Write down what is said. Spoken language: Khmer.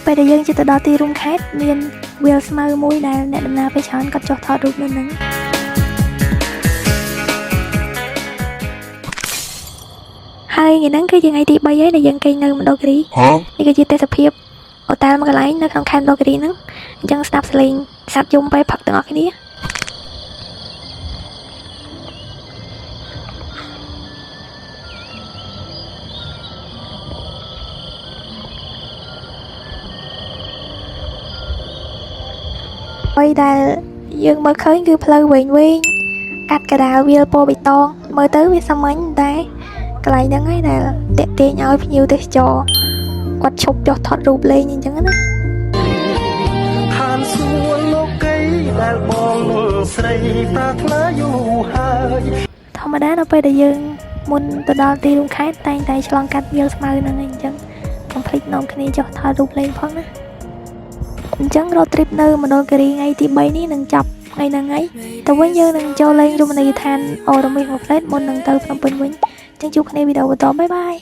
ពេលដែលយើងជិះទៅដល់ទីរួមខេត្តមានវាលស្មៅមួយដែលអ្នកដំណើរពេលច្រើនគាត់ចុះថតរូបនៅនឹងហើយថ្ងៃហ្នឹងគឺជាថ្ងៃទី3ហើយដែលយើងគេងនៅមណ្ឌលគិរីនេះគឺជាទេសភាពអូតែលមួយកន្លែងនៅក្នុងខេត្តមណ្ឌលគិរីហ្នឹងអញ្ចឹងស្ដាប់សលេងសត្វយំពេលផឹកទាំងអស់គ្នាហើយដែលយើងមើលឃើញគឺផ្លូវវែងកាត់កដាលវាលពណ៌បៃតងមើលទៅវាសាមញ្ញតែកន្លែងហ្នឹងឯងដែលតាក់ទាញឲ្យភ្ញៀវទេសចរគាត់ឈប់ចុះថតរូបលេងអញ្ចឹងណាឋានសួគ៌លោកីដែលបងនោះស្រីប្រាថ្នាយូរហើយធម្មតានៅពេលដែលយើងមុនទៅដល់ទីរួមខេត្តតែងតែឆ្លងកាត់វាលស្មៅហ្នឹងឯងអញ្ចឹងកុំភ្លេចនាំគ្នាចុះថតរូបលេងផងណាអញ្ចឹងរត់ trip នៅមណ្ឌលគិរីថ្ងៃទី3នេះនឹងចប់ថ្ងៃហ្នឹងហើយទៅវិញយើងនឹងចូលលេងរមណីយដ្ឋានអូរ៉ូមីសមួយផ្លេតមុននឹងទៅភ្នំពេញវិញអញ្ចឹងជួបគ្នាវីដេអូបន្តបាយបាយ